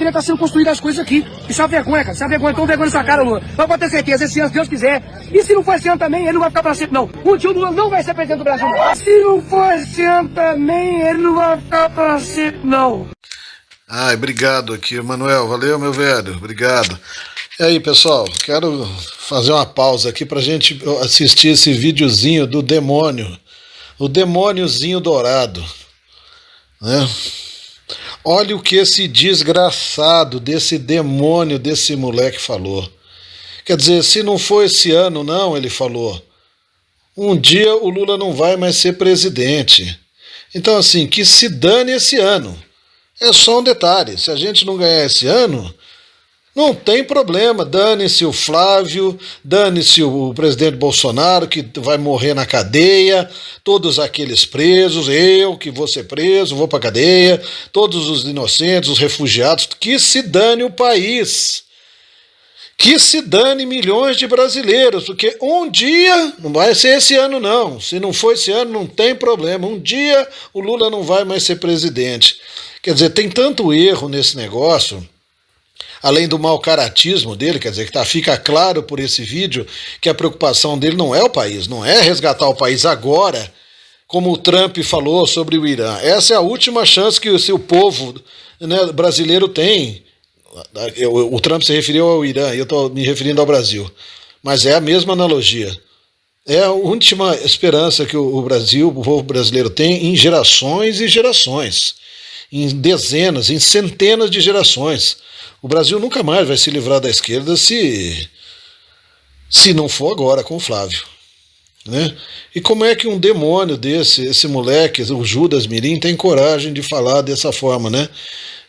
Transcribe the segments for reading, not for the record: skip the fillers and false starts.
Deveria estar sendo construídas as coisas aqui. Isso é uma vergonha, cara. Isso é uma vergonha. Então vergonha nessa cara, Lula. Mas pode ter certeza, esse ano, se Deus quiser. E se não for esse ano também, ele não vai ficar pra sempre, não. Um dia o Lula não vai ser presidente do Brasil. Se não for esse ano também, ele não vai ficar pra sempre, não. Ai, obrigado aqui, Manuel. Valeu, meu velho. Obrigado. E aí, pessoal, quero fazer uma pausa aqui pra gente assistir esse videozinho do demônio. O demôniozinho dourado, né? Olha o que esse desgraçado desse demônio desse moleque falou. Quer dizer, se não for esse ano não, ele falou, um dia o Lula não vai mais ser presidente. Então assim, que se dane esse ano. É só um detalhe, se a gente não ganhar esse ano, não tem problema, dane-se o Flávio, dane-se o presidente Bolsonaro, que vai morrer na cadeia, todos aqueles presos, eu que vou ser preso, vou pra cadeia, todos os inocentes, os refugiados, que se dane o país, que se dane milhões de brasileiros, porque um dia, não vai ser esse ano não, se não for esse ano não tem problema, um dia o Lula não vai mais ser presidente. Quer dizer, tem tanto erro nesse negócio, além do mau caratismo dele, quer dizer, que fica claro por esse vídeo que a preocupação dele não é o país, não é resgatar o país agora, como o Trump falou sobre o Irã. Essa é a última chance que o povo, né, brasileiro tem. O Trump se referiu ao Irã, eu estou me referindo ao Brasil. Mas é a mesma analogia. É a última esperança que o Brasil, o povo brasileiro tem em gerações e gerações. Em dezenas, em centenas de gerações. O Brasil nunca mais vai se livrar da esquerda se não for agora com o Flávio, né? E como é que um demônio desse, esse moleque, o Judas Mirim, tem coragem de falar dessa forma, né?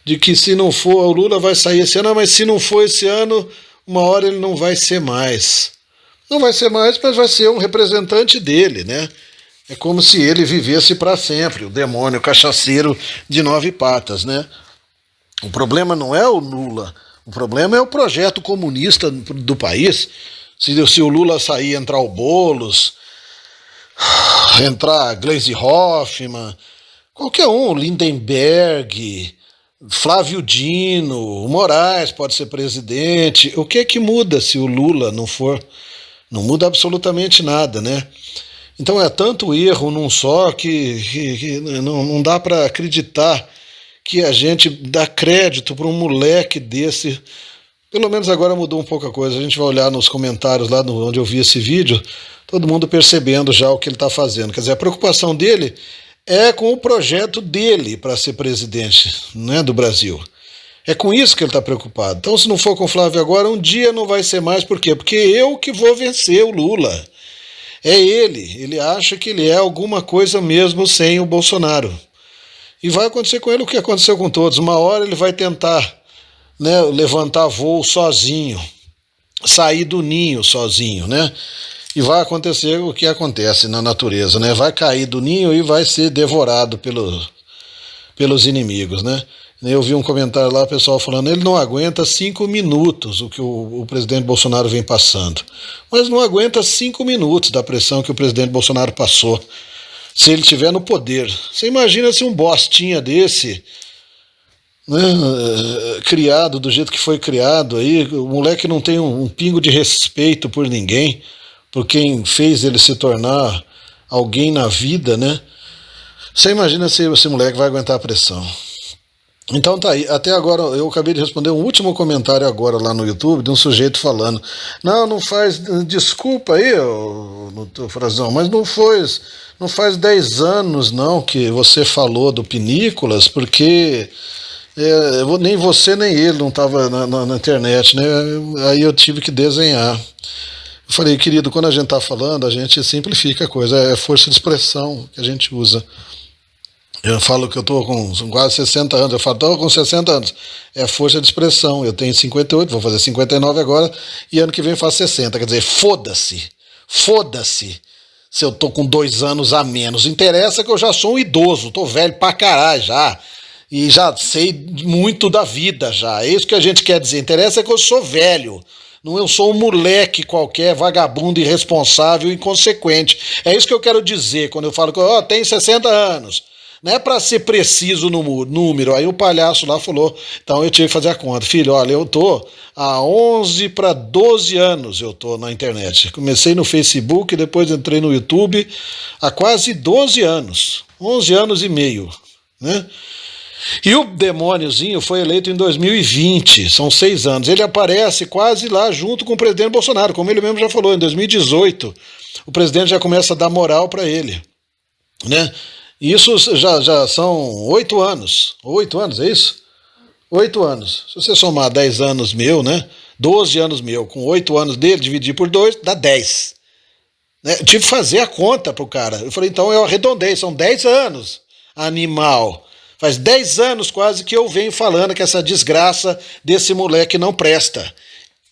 De que se não for, o Lula vai sair esse ano, mas se não for esse ano, uma hora ele não vai ser mais. Não vai ser mais, mas vai ser um representante dele, né? É como se ele vivesse para sempre, o demônio cachaceiro de 9 patas, né? O problema não é o Lula, o problema é o projeto comunista do país. Se o Lula sair, entrar o Boulos, entrar Gleisi Hoffmann, qualquer um, Lindenberg, Flávio Dino, o Moraes pode ser presidente. O que é que muda se o Lula não for? Não muda absolutamente nada, né? Então é tanto erro num só que não dá para acreditar que a gente dá crédito para um moleque desse. Pelo menos agora mudou um pouco a coisa. A gente vai olhar nos comentários lá onde eu vi esse vídeo, todo mundo percebendo já o que ele está fazendo. Quer dizer, a preocupação dele é com o projeto dele para ser presidente, né, do Brasil. É com isso que ele está preocupado. Então, se não for com o Flávio agora, um dia não vai ser mais. Por quê? Porque eu que vou vencer o Lula. É ele. Ele acha que ele é alguma coisa mesmo sem o Bolsonaro. E vai acontecer com ele o que aconteceu com todos. Uma hora ele vai tentar, né, levantar voo sozinho, sair do ninho sozinho, né? E vai acontecer o que acontece na natureza, né? Vai cair do ninho e vai ser devorado pelos inimigos, né? Eu vi um comentário lá, o pessoal falando, ele não aguenta 5 minutos o que o presidente Bolsonaro vem passando. Mas não aguenta 5 minutos da pressão que o presidente Bolsonaro passou. Se ele estiver no poder. Você imagina se um bostinha desse, né, criado do jeito que foi criado, aí, o moleque não tem um pingo de respeito por ninguém, por quem fez ele se tornar alguém na vida, né? Você imagina se esse moleque vai aguentar a pressão. Então tá aí, até agora eu acabei de responder um último comentário agora lá no YouTube de um sujeito falando, não faz, desculpa aí, Frazão, mas não faz 10 anos não que você falou do Pinícolas, porque nem você nem ele não estava na internet, né? Aí eu tive que desenhar. Eu falei, querido, quando a gente está falando, a gente simplifica a coisa, é força de expressão que a gente usa. Eu falo que eu estou com quase 60 anos, eu falo, estou com 60 anos, é força de expressão, eu tenho 58, vou fazer 59 agora, e ano que vem eu faço 60, quer dizer, foda-se se eu estou com 2 anos a menos, interessa que eu já sou um idoso, estou velho pra caralho já, e já sei muito da vida já, é isso que a gente quer dizer, interessa que eu sou velho, não eu sou um moleque qualquer, vagabundo, irresponsável, inconsequente, é isso que eu quero dizer quando eu falo que eu tenho 60 anos, Não é para ser preciso no número. Aí o palhaço lá falou, então eu tive que fazer a conta. Filho, olha, eu tô há 11 para 12 anos eu tô na internet. Comecei no Facebook, depois entrei no YouTube há quase 12 anos. 11 anos e meio, né? E o demôniozinho foi eleito em 2020, são 6 anos. Ele aparece quase lá junto com o presidente Bolsonaro, como ele mesmo já falou, em 2018. O presidente já começa a dar moral para ele, né? Isso já são 8 anos. 8 anos, é isso? 8 anos. Se você somar 10 anos meu, né? 12 anos meu, com 8 anos dele, dividir por 2, dá 10. Né? Eu tive que fazer a conta pro cara. Eu falei, então eu arredondei, são 10 anos, animal. Faz 10 anos quase que eu venho falando que essa desgraça desse moleque não presta.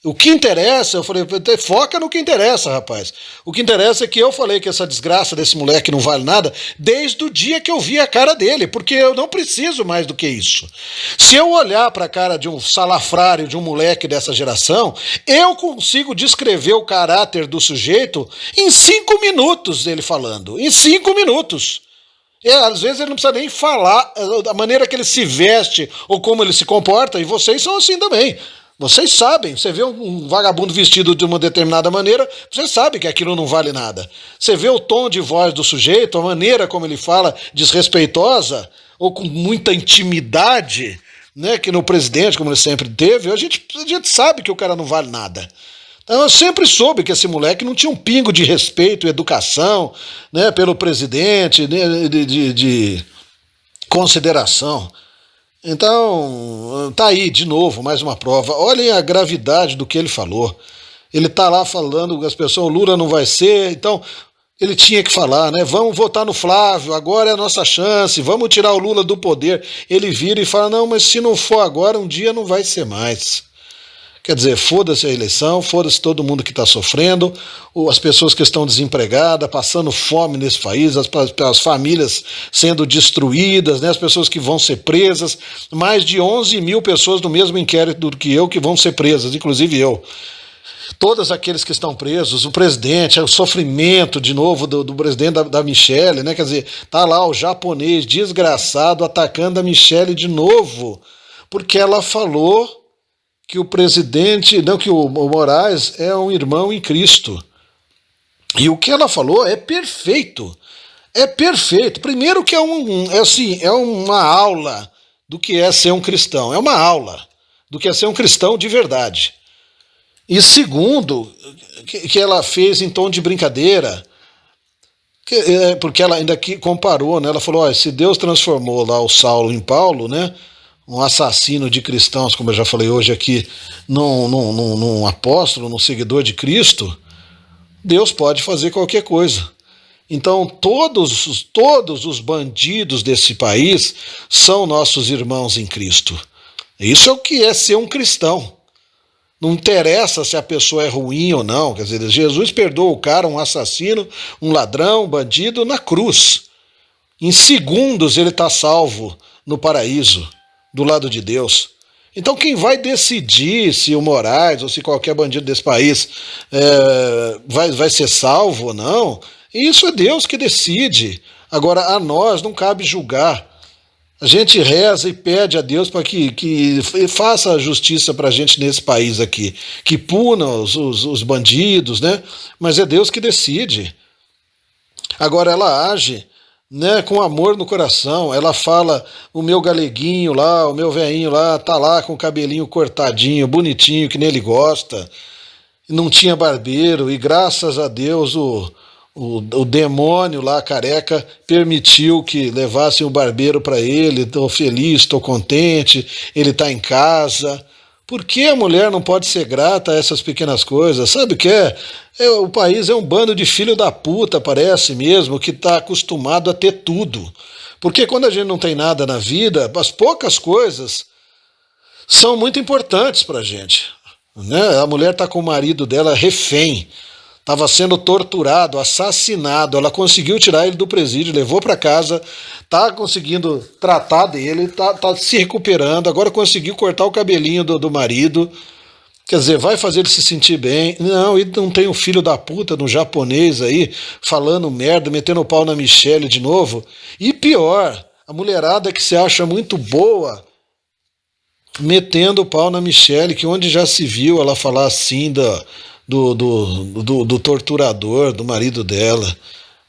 O que interessa, eu falei, foca no que interessa, rapaz. O que interessa é que eu falei que essa desgraça desse moleque não vale nada desde o dia que eu vi a cara dele, porque eu não preciso mais do que isso. Se eu olhar para a cara de um salafrário, de um moleque dessa geração, eu consigo descrever o caráter do sujeito em 5 minutos dele falando. Em 5 minutos. Às vezes ele não precisa nem falar da maneira que ele se veste ou como ele se comporta, e vocês são assim também. Vocês sabem, você vê um vagabundo vestido de uma determinada maneira, você sabe que aquilo não vale nada. Você vê o tom de voz do sujeito, a maneira como ele fala, desrespeitosa, ou com muita intimidade, né, que no presidente, como ele sempre teve, a gente sabe que o cara não vale nada. Então eu sempre soube que esse moleque não tinha um pingo de respeito e educação, né, pelo presidente, né, de consideração. Então, tá aí, de novo, mais uma prova. Olhem a gravidade do que ele falou. Ele tá lá falando que as pessoas, o Lula não vai ser, então ele tinha que falar, né? Vamos votar no Flávio, agora é a nossa chance, vamos tirar o Lula do poder. Ele vira e fala, não, mas se não for agora, um dia não vai ser mais. Quer dizer, foda-se a eleição, foda-se todo mundo que está sofrendo, as pessoas que estão desempregadas, passando fome nesse país, as famílias sendo destruídas, né, as pessoas que vão ser presas, mais de 11 mil pessoas no mesmo inquérito do que eu que vão ser presas, inclusive eu. Todos aqueles que estão presos, o presidente, o sofrimento de novo do presidente da Michelle, né, quer dizer, tá lá o japonês desgraçado atacando a Michelle de novo, porque ela falou que o presidente, não, que o Moraes é um irmão em Cristo. E o que ela falou é perfeito. É perfeito. Primeiro que é uma aula do que é ser um cristão. É uma aula do que é ser um cristão de verdade. E segundo, que ela fez em tom de brincadeira, porque ela ainda comparou, né? Ela falou, olha, se Deus transformou lá o Saulo em Paulo, né? Um assassino de cristãos, como eu já falei hoje aqui, num apóstolo, num seguidor de Cristo, Deus pode fazer qualquer coisa. Então todos os bandidos desse país são nossos irmãos em Cristo. Isso é o que é ser um cristão. Não interessa se a pessoa é ruim ou não. Quer dizer, Jesus perdoa o cara, um assassino, um ladrão, um bandido, na cruz. Em segundos ele está salvo no paraíso, do lado de Deus. Então quem vai decidir se o Moraes ou se qualquer bandido desse país vai ser salvo ou não, isso é Deus que decide. Agora a nós não cabe julgar. A gente reza e pede a Deus para que faça a justiça para a gente nesse país aqui, que puna os bandidos, né? Mas é Deus que decide. Agora ela age, né, com amor no coração. Ela fala, o meu galeguinho lá, o meu velhinho lá, tá lá com o cabelinho cortadinho, bonitinho, que nem ele gosta. Não tinha barbeiro, e graças a Deus o demônio lá, careca, permitiu que levassem o barbeiro para ele. Estou feliz, estou contente, ele está em casa. Por que a mulher não pode ser grata a essas pequenas coisas? Sabe o que é? O país é um bando de filho da puta, parece mesmo, que está acostumado a ter tudo. Porque quando a gente não tem nada na vida, as poucas coisas são muito importantes para a gente. Né? A mulher está com o marido dela refém, estava sendo torturado, assassinado, ela conseguiu tirar ele do presídio, levou para casa, está conseguindo tratar dele, tá se recuperando, agora conseguiu cortar o cabelinho do marido, quer dizer, vai fazer ele se sentir bem. Não, e não tem um filho da puta no japonês aí, falando merda, metendo o pau na Michelle de novo. E pior, A mulherada que se acha muito boa metendo o pau na Michelle, que onde já se viu ela falar assim do torturador, do marido dela.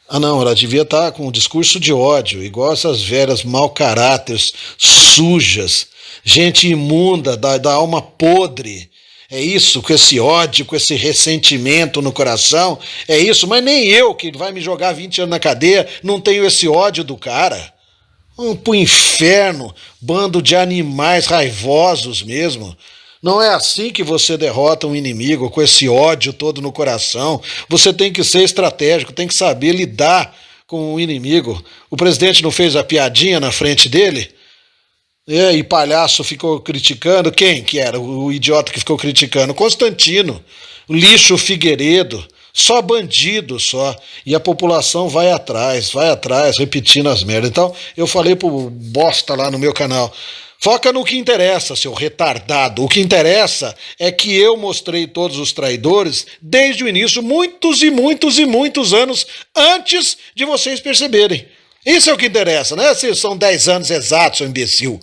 Ah não, ela devia estar com um discurso de ódio, igual essas velhas mau caráteres, sujas, gente imunda, da alma podre. É isso, com esse ódio, com esse ressentimento no coração, é isso. Mas nem eu, que vai me jogar 20 anos na cadeia, não tenho esse ódio do cara. Pro inferno, bando de animais raivosos mesmo. Não é assim que você derrota um inimigo, com esse ódio todo no coração. Você tem que ser estratégico, tem que saber lidar com o inimigo. O presidente não fez a piadinha na frente dele? E palhaço ficou criticando. Quem que era o idiota que ficou criticando? Constantino, o lixo Figueiredo, só bandido só. E a população vai atrás, repetindo as merdas. Então eu falei pro bosta lá no meu canal, foca no que interessa, seu retardado. O que interessa é que eu mostrei todos os traidores desde o início, muitos e muitos e muitos anos antes de vocês perceberem. Isso é o que interessa, né? Se são 10 anos exatos, seu imbecil.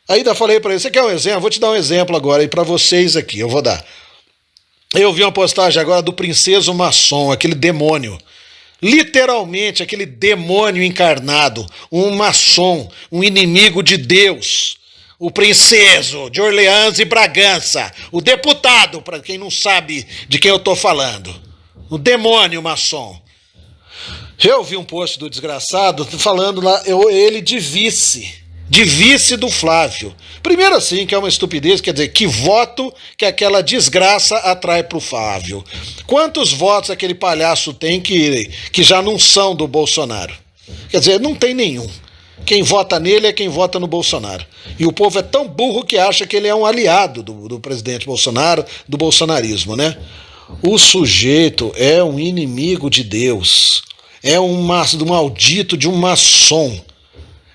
Ainda falei para ele, você quer um exemplo? Vou te dar um exemplo agora aí para vocês aqui, eu vou dar. Eu vi uma postagem agora do princeso maçom, aquele demônio. Literalmente, aquele demônio encarnado, um maçom, um inimigo de Deus. O princeso de Orleans e Bragança, o deputado, para quem não sabe de quem eu estou falando. O demônio maçom. Eu vi um post do desgraçado falando lá, ele de vice do Flávio. Primeiro assim, que é uma estupidez, quer dizer, que voto que aquela desgraça atrai pro Flávio. Quantos votos aquele palhaço tem que já não são do Bolsonaro? Quer dizer, não tem nenhum. Quem vota nele é quem vota no Bolsonaro. E o povo é tão burro que acha que ele é um aliado do presidente Bolsonaro, do bolsonarismo, né? O sujeito é um inimigo de Deus. É um maldito de um maçom.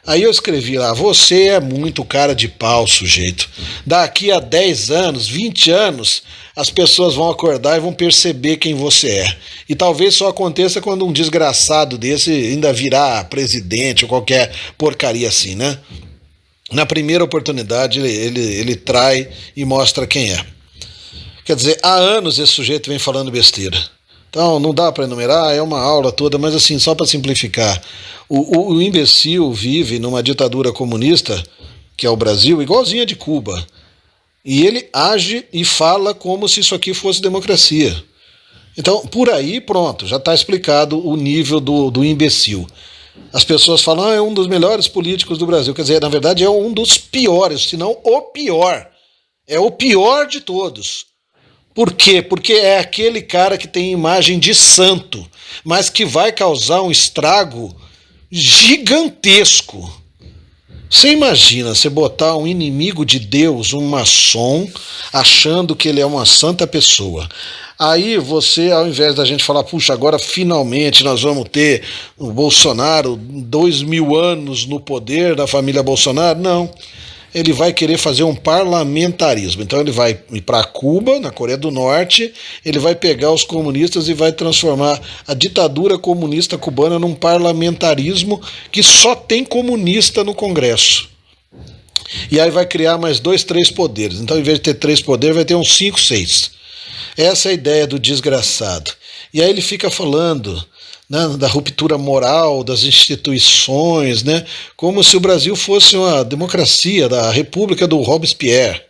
Aí eu escrevi lá, você é muito cara de pau, sujeito. Daqui a 10 anos, 20 anos, as pessoas vão acordar e vão perceber quem você é. E talvez só aconteça quando um desgraçado desse ainda virar presidente ou qualquer porcaria assim, né? Na primeira oportunidade ele trai e mostra quem é. Quer dizer, há anos esse sujeito vem falando besteira. Então, não dá para enumerar, é uma aula toda, mas assim, só para simplificar. O imbecil vive numa ditadura comunista, que é o Brasil, igualzinha de Cuba. E ele age e fala como se isso aqui fosse democracia. Então, por aí, pronto, já está explicado o nível do imbecil. As pessoas falam, é um dos melhores políticos do Brasil. Quer dizer, na verdade, é um dos piores, se não o pior. É o pior de todos. Por quê? Porque é aquele cara que tem imagem de santo, mas que vai causar um estrago gigantesco. Você imagina você botar um inimigo de Deus, um maçom, achando que ele é uma santa pessoa. Aí você, ao invés da gente falar, puxa, agora finalmente nós vamos ter o Bolsonaro, 2000 anos no poder da família Bolsonaro, não. Ele vai querer fazer um parlamentarismo. Então ele vai ir para Cuba, na Coreia do Norte, ele vai pegar os comunistas e vai transformar a ditadura comunista cubana num parlamentarismo que só tem comunista no Congresso. E aí vai criar mais 2, 3 poderes. Então, em vez de ter 3 poderes, vai ter uns 5, 6. Essa é a ideia do desgraçado. E aí ele fica falando, né, da ruptura moral das instituições, né, como se o Brasil fosse uma democracia da República do Robespierre.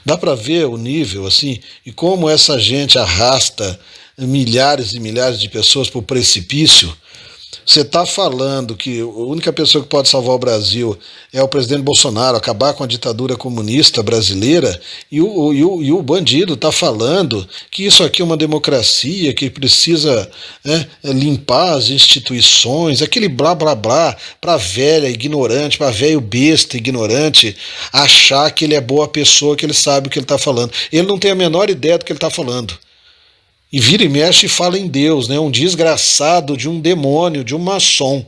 Dá para ver o nível assim e como essa gente arrasta milhares e milhares de pessoas para o precipício. Você está falando que a única pessoa que pode salvar o Brasil é o presidente Bolsonaro, acabar com a ditadura comunista brasileira, e o bandido está falando que isso aqui é uma democracia, que precisa, né, limpar as instituições, aquele blá blá blá para velha ignorante, para velho besta ignorante, achar que ele é boa pessoa, que ele sabe o que ele está falando. Ele não tem a menor ideia do que ele está falando. E vira e mexe e fala em Deus, né? Um desgraçado de um demônio, de um maçom.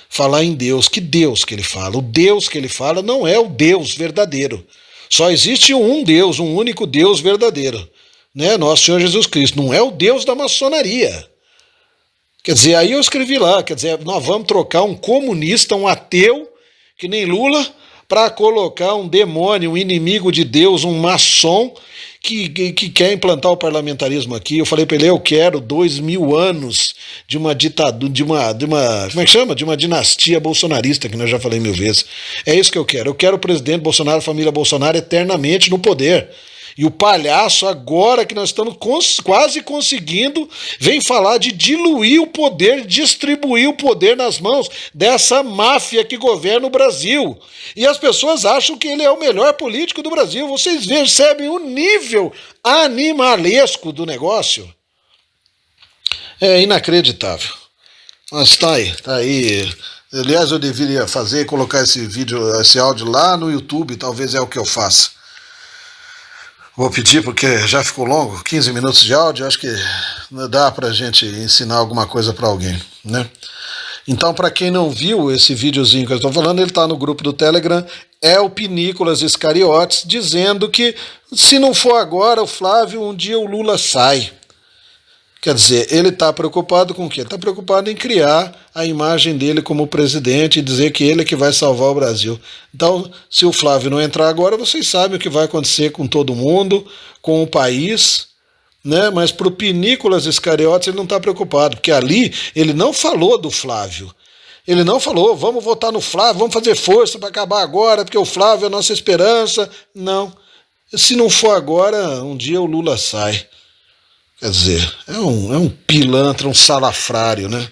Falar em Deus. Que Deus que ele fala? O Deus que ele fala não é o Deus verdadeiro. Só existe um Deus, um único Deus verdadeiro. Né? Nosso Senhor Jesus Cristo. Não é o Deus da maçonaria. Quer dizer, aí eu escrevi lá, quer dizer, nós vamos trocar um comunista, um ateu, que nem Lula, para colocar um demônio, um inimigo de Deus, um maçom, que quer implantar o parlamentarismo aqui. Eu falei para ele, eu quero 2000 anos de uma ditadura, como é que chama? De uma dinastia bolsonarista, que eu já falei 1000 vezes. É isso que eu quero. Eu quero o presidente Bolsonaro, a família Bolsonaro, eternamente no poder. E o palhaço, agora que nós estamos quase conseguindo, vem falar de diluir o poder, distribuir o poder nas mãos dessa máfia que governa o Brasil. E as pessoas acham que ele é o melhor político do Brasil. Vocês percebem o nível animalesco do negócio? É inacreditável. Mas tá aí. Aliás, eu deveria colocar esse áudio lá no YouTube, talvez é o que eu faça. Vou pedir porque já ficou longo, 15 minutos de áudio, acho que dá pra gente ensinar alguma coisa para alguém, né? Então, para quem não viu esse videozinho que eu estou falando, ele está no grupo do Telegram, é o Pinícolas Iscariotes, dizendo que se não for agora o Flávio, um dia o Lula sai. Quer dizer, ele está preocupado com o quê? Está preocupado em criar a imagem dele como presidente e dizer que ele é que vai salvar o Brasil. Então, se o Flávio não entrar agora, vocês sabem o que vai acontecer com todo mundo, com o país, né? Mas para o Pinícolas Iscariotes ele não está preocupado, porque ali ele não falou do Flávio. Ele não falou, vamos votar no Flávio, vamos fazer força para acabar agora, porque o Flávio é a nossa esperança. Não. Se não for agora, um dia o Lula sai. Quer dizer, é um pilantra, um salafrário, né?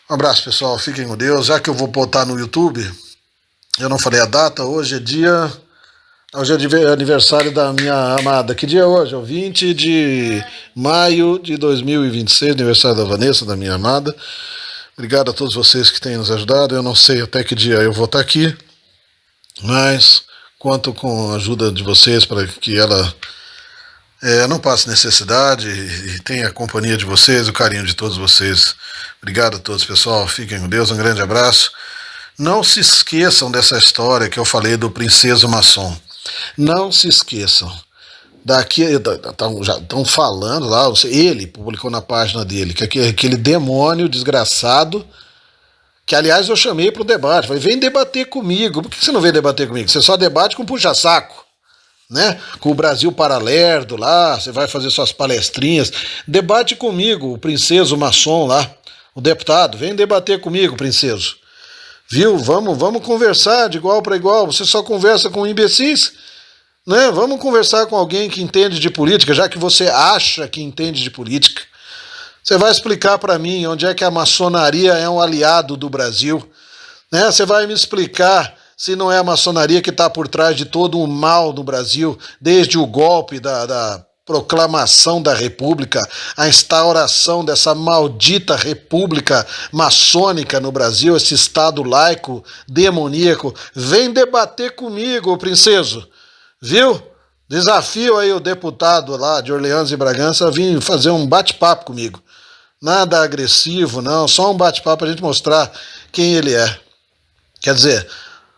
Um abraço, pessoal. Fiquem com Deus. Já que eu vou botar no YouTube, eu não falei a data, hoje é aniversário da minha amada. Que dia é hoje? É o 20 de maio de 2026, aniversário da Vanessa, da minha amada. Obrigado a todos vocês que têm nos ajudado. Eu não sei até que dia eu vou estar aqui, mas conto com a ajuda de vocês para que ela não passe necessidade e tenha a companhia de vocês, o carinho de todos vocês. Obrigado a todos, pessoal. Fiquem com Deus, um grande abraço. Não se esqueçam dessa história que eu falei do princeso maçom. Não se esqueçam. Daqui já estão falando lá, ele publicou na página dele, que aquele demônio desgraçado, que aliás eu chamei para o debate, falei, vem debater comigo. Por que você não vem debater comigo? Você só debate com puxa-saco, né? Com o Brasil Paralelo lá, você vai fazer suas palestrinhas. Debate comigo, o princeso maçom lá, o deputado, vem debater comigo, princeso. Viu? Vamos conversar de igual para igual. Você só conversa com imbecis, né? Vamos conversar com alguém que entende de política, já que você acha que entende de política. Você vai explicar para mim onde é que a maçonaria é um aliado do Brasil, né? Você vai me explicar se não é a maçonaria que está por trás de todo o mal no Brasil, desde o golpe da proclamação da República, a instauração dessa maldita República maçônica no Brasil, esse Estado laico, demoníaco. Vem debater comigo, princeso, viu? Desafio aí o deputado lá de Orleans e Bragança a vir fazer um bate-papo comigo. Nada agressivo, não, só um bate-papo para a gente mostrar quem ele é. Quer dizer,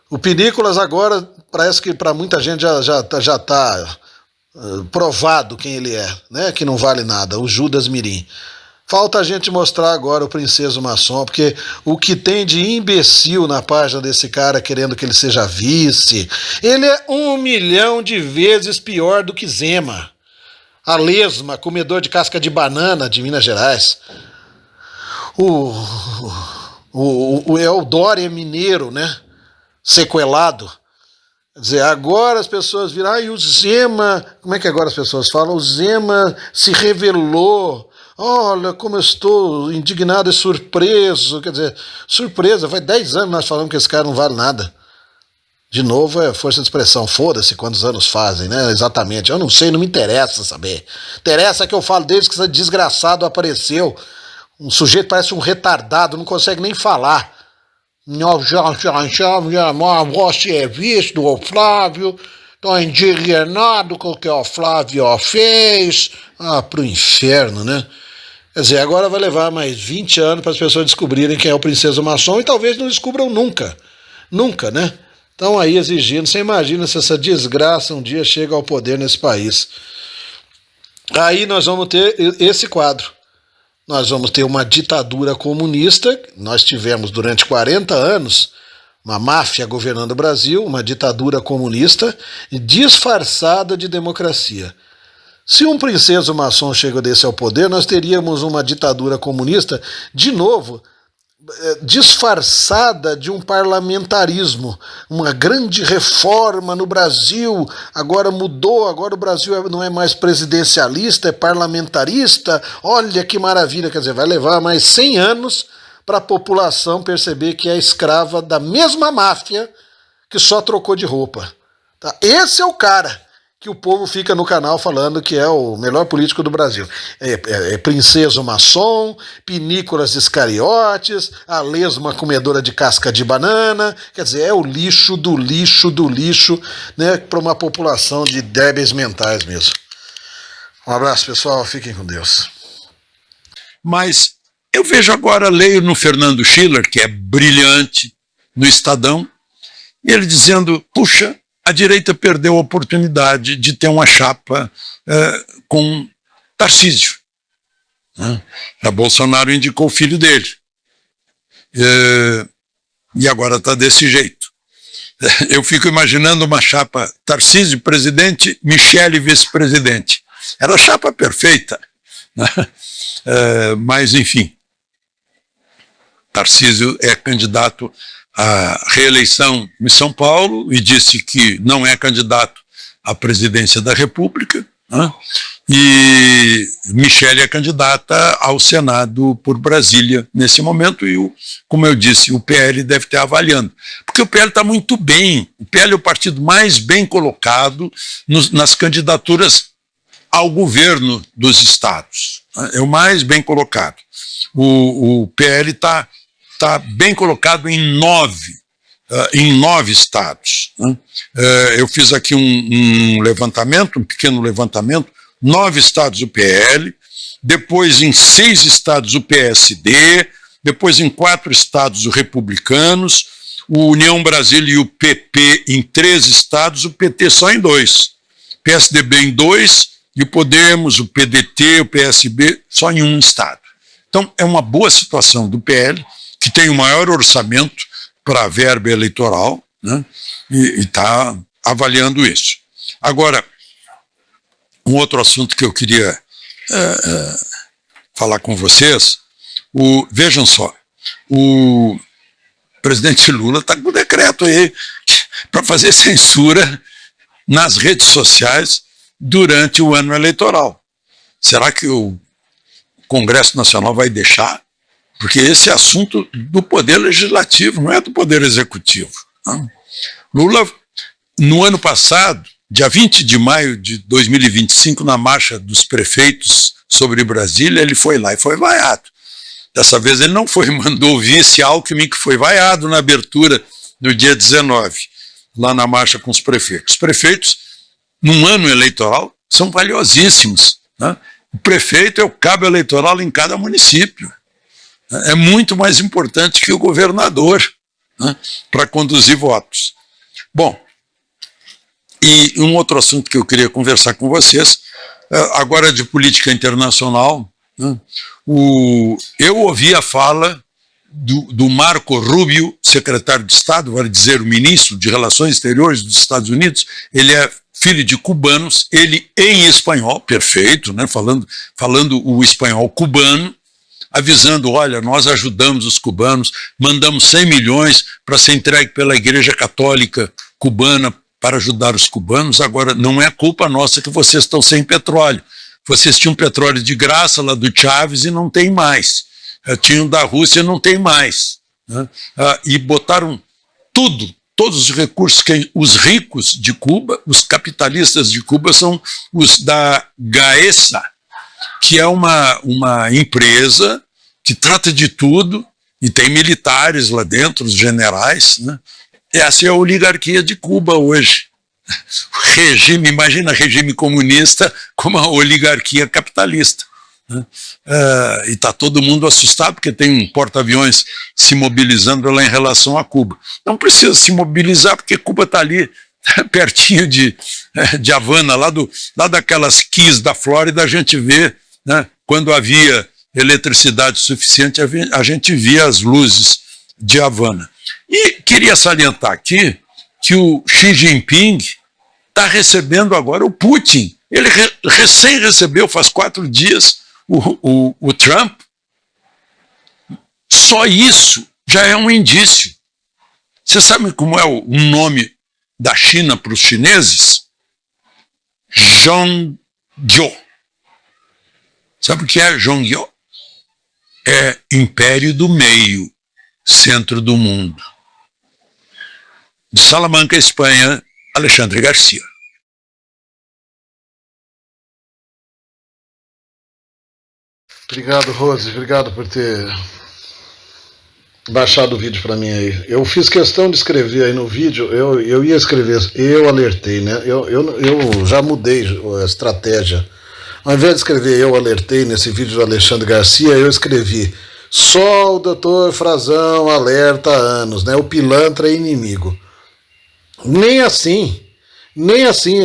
o Pinícolas agora parece que para muita gente já está provado quem ele é, né? Que não vale nada, o Judas Mirim. Falta a gente mostrar agora o princeso maçom, porque o que tem de imbecil na página desse cara querendo que ele seja vice, ele é 1 milhão de vezes pior do que Zema, a lesma, comedor de casca de banana de Minas Gerais. O Dória mineiro, né? Sequelado. Quer dizer, agora as pessoas viram, e o Zema, como é que agora as pessoas falam? O Zema se revelou, olha como eu estou indignado e surpreso. Quer dizer, surpresa, faz 10 anos nós falamos que esse cara não vale nada. De novo é força de expressão, foda-se quantos anos fazem, né? Exatamente, eu não sei, não me interessa saber. Interessa que eu falo desde que esse desgraçado apareceu. Um sujeito parece um retardado, não consegue nem falar. Você é visto, o Flávio, estou indignado com o que o Flávio fez. Pro inferno, né? Quer dizer, agora vai levar mais 20 anos para as pessoas descobrirem quem é o princeso maçom e talvez não descubram nunca. Nunca, né? Estão aí exigindo. Você imagina se essa desgraça um dia chega ao poder nesse país. Aí nós vamos ter esse quadro, nós vamos ter uma ditadura comunista. Nós tivemos durante 40 anos uma máfia governando o Brasil, uma ditadura comunista disfarçada de democracia. Se um princeso maçom chega desse ao poder, nós teríamos uma ditadura comunista, de novo, disfarçada de um parlamentarismo, uma grande reforma no Brasil. Agora mudou, agora o Brasil não é mais presidencialista, é parlamentarista. Olha que maravilha, quer dizer, vai levar mais 100 anos para a população perceber que é escrava da mesma máfia que só trocou de roupa. Tá? Esse é o cara que o povo fica no canal falando que é o melhor político do Brasil. É princeso maçom, pinícolas iscariotes, a lesma comedora de casca de banana, quer dizer, é o lixo do lixo do lixo, né, para uma população de débeis mentais mesmo. Um abraço, pessoal, fiquem com Deus. Mas eu vejo agora, leio no Fernando Schiller, que é brilhante, no Estadão, e ele dizendo, puxa, a direita perdeu a oportunidade de ter uma chapa com Tarcísio. A Bolsonaro indicou o filho dele. E agora está desse jeito. Eu fico imaginando uma chapa Tarcísio presidente, Michele vice-presidente. Era a chapa perfeita. Mas, enfim, Tarcísio é candidato à reeleição em São Paulo e disse que não é candidato à presidência da República, né? E Michele é candidata ao Senado por Brasília nesse momento e, como eu disse, o PL deve estar avaliando. Porque o PL está muito bem, o PL é o partido mais bem colocado nas candidaturas ao governo dos estados, né? É o mais bem colocado. O PL está bem colocado em 9 estados. Né? Eu fiz aqui um levantamento, um pequeno levantamento, 9 estados o PL, depois em 6 estados o PSD, depois em 4 estados os republicanos, o União Brasil e o PP em 3 estados, o PT só em 2, PSDB em 2, e o Podemos, o PDT, o PSB só em 1 estado. Então é uma boa situação do PL, que tem o maior orçamento para a verba eleitoral, né? E está avaliando isso. Agora, um outro assunto que eu queria falar com vocês, vejam só, o presidente Lula está com o decreto aí para fazer censura nas redes sociais durante o ano eleitoral. Será que o Congresso Nacional vai deixar? Porque esse é assunto do Poder Legislativo, não é do Poder Executivo. Não. Lula, no ano passado, dia 20 de maio de 2025, na marcha dos prefeitos sobre Brasília, ele foi lá e foi vaiado. Dessa vez ele não foi, mandou o vice Alckmin, que foi vaiado na abertura do dia 19, lá na marcha com os prefeitos. Os prefeitos, num ano eleitoral, são valiosíssimos, né? O prefeito é o cabo eleitoral em cada município. É muito mais importante que o governador, né, para conduzir votos. Bom, e um outro assunto que eu queria conversar com vocês, agora de política internacional, né, eu ouvi a fala do Marco Rubio, secretário de Estado, vale dizer, o ministro de Relações Exteriores dos Estados Unidos. Ele é filho de cubanos, ele em espanhol, perfeito, né, falando o espanhol cubano, avisando, olha, nós ajudamos os cubanos, mandamos 100 milhões para ser entregue pela Igreja Católica Cubana para ajudar os cubanos. Agora, não é culpa nossa que vocês estão sem petróleo. Vocês tinham petróleo de graça lá do Chávez e não tem mais. Tinham da Rússia e não tem mais. Né? E botaram todos os recursos que os ricos de Cuba, os capitalistas de Cuba, são os da Gaesa, que é uma empresa que trata de tudo e tem militares lá dentro, os generais, né? Essa é a oligarquia de Cuba hoje. Regime, imagina regime comunista como a oligarquia capitalista. Né? E está todo mundo assustado porque tem um porta-aviões se mobilizando lá em relação a Cuba. Não precisa se mobilizar porque Cuba está ali pertinho de Havana, lá daquelas Keys da Flórida, a gente vê, né, quando havia eletricidade suficiente, a gente via as luzes de Havana. E queria salientar aqui que o Xi Jinping está recebendo agora o Putin. Ele recém recebeu, faz 4 dias, o Trump. Só isso já é um indício. Você sabe como é o nome da China para os chineses? Zhongzhou. Sabe o que é Zhongzhou? É Império do Meio, centro do mundo. De Salamanca, Espanha, Alexandre Garcia. Obrigado, Rose. Obrigado por ter baixado o vídeo para mim aí. Eu fiz questão de escrever aí no vídeo, eu ia escrever, eu alertei, né? Eu já mudei a estratégia. Ao invés de escrever eu alertei nesse vídeo do Alexandre Garcia, eu escrevi só o doutor Frazão alerta há anos, né? O pilantra é inimigo. Nem assim,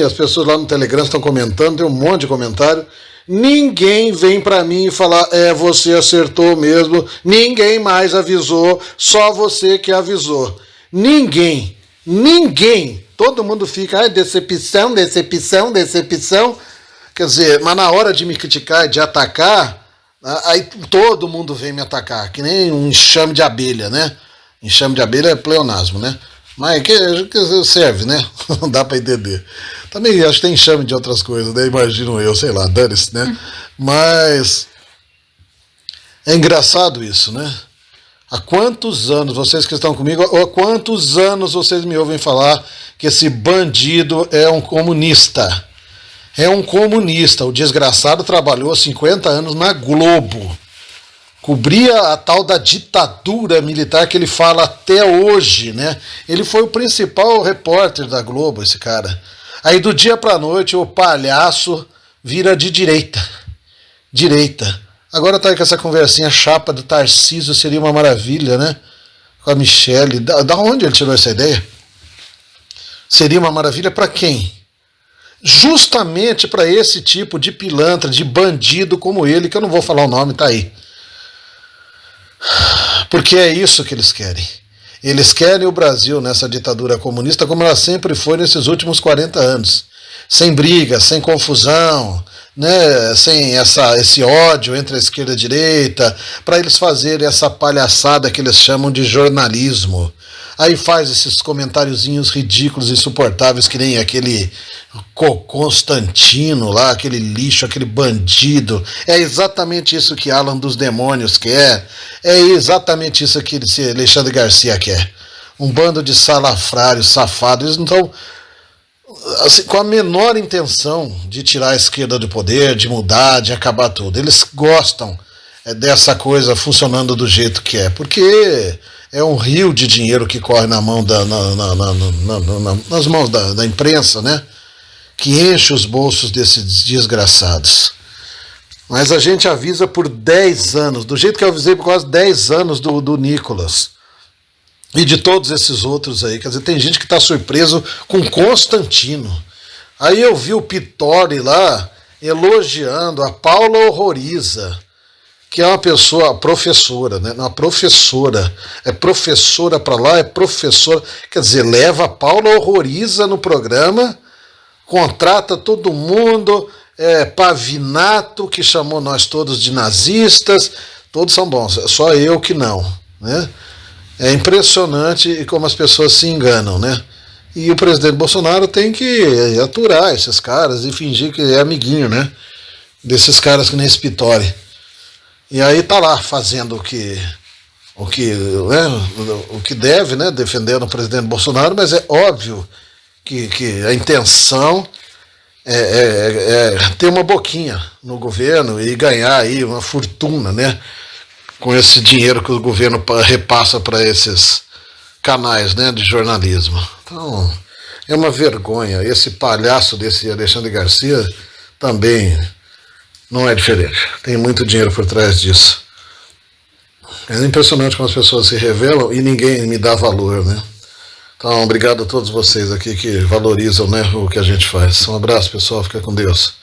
as pessoas lá no Telegram estão comentando, tem um monte de comentário. Ninguém vem para mim e falar, você acertou mesmo, ninguém mais avisou, só você que avisou. Ninguém, todo mundo fica, decepção. Quer dizer, mas na hora de me criticar e de atacar, aí todo mundo vem me atacar, que nem um enxame de abelha, né? Enxame de abelha é pleonasmo, né? Mas que serve, né? Não dá para entender. Também acho que tem enxame de outras coisas, né? Imagino eu, sei lá, dane-se, né? Mas é engraçado isso, né? Há quantos anos, vocês que estão comigo, há quantos anos vocês me ouvem falar que esse bandido é um comunista? É um comunista. O desgraçado trabalhou 50 anos na Globo. Cobria a tal da ditadura militar que ele fala até hoje, né? Ele foi o principal repórter da Globo, esse cara. Aí do dia pra noite o palhaço vira de direita. Agora tá aí com essa conversinha chapa do Tarcísio, seria uma maravilha, né? Com a Michelle. Da onde ele tirou essa ideia? Seria uma maravilha para quem? Justamente para esse tipo de pilantra, de bandido como ele, que eu não vou falar o nome, tá aí. Porque é isso que eles querem. Eles querem o Brasil nessa ditadura comunista como ela sempre foi nesses últimos 40 anos. Sem briga, sem confusão, né? Sem esse ódio entre a esquerda e a direita, para eles fazerem essa palhaçada que eles chamam de jornalismo. Aí faz esses comentáriozinhos ridículos, insuportáveis, que nem aquele Constantino lá, aquele lixo, aquele bandido. É exatamente isso que Alan dos Demônios quer. É exatamente isso que esse Alexandre Garcia quer. Um bando de salafrários, safados. Eles não estão assim, com a menor intenção de tirar a esquerda do poder, de mudar, de acabar tudo. Eles gostam dessa coisa funcionando do jeito que é, porque é um rio de dinheiro que corre na mão nas mãos da imprensa, né? Que enche os bolsos desses desgraçados. Mas a gente avisa por 10 anos, do jeito que eu avisei por quase 10 anos do Nicolas. E de todos esses outros aí. Quer dizer, tem gente que está surpreso com Constantino. Aí eu vi o Pittori lá elogiando a Paula Horroriza, que é uma pessoa, professora, né? Uma professora. É professora para lá, é professora. Quer dizer, leva a Paula Horroriza no programa, contrata todo mundo, Pavinato, que chamou nós todos de nazistas, todos são bons, só eu que não, né? É impressionante como as pessoas se enganam, né? E o presidente Bolsonaro tem que aturar esses caras e fingir que é amiguinho, né? Desses caras que nem esse Pittori. E aí tá lá fazendo o que deve, né? Defendendo o presidente Bolsonaro, mas é óbvio que a intenção é ter uma boquinha no governo e ganhar aí uma fortuna, né? Com esse dinheiro que o governo repassa para esses canais, né, de jornalismo. Então, é uma vergonha. Esse palhaço desse Alexandre Garcia também não é diferente. Tem muito dinheiro por trás disso. É impressionante como as pessoas se revelam e ninguém me dá valor, né? Então, obrigado a todos vocês aqui que valorizam, né, o que a gente faz. Um abraço, pessoal. Fica com Deus.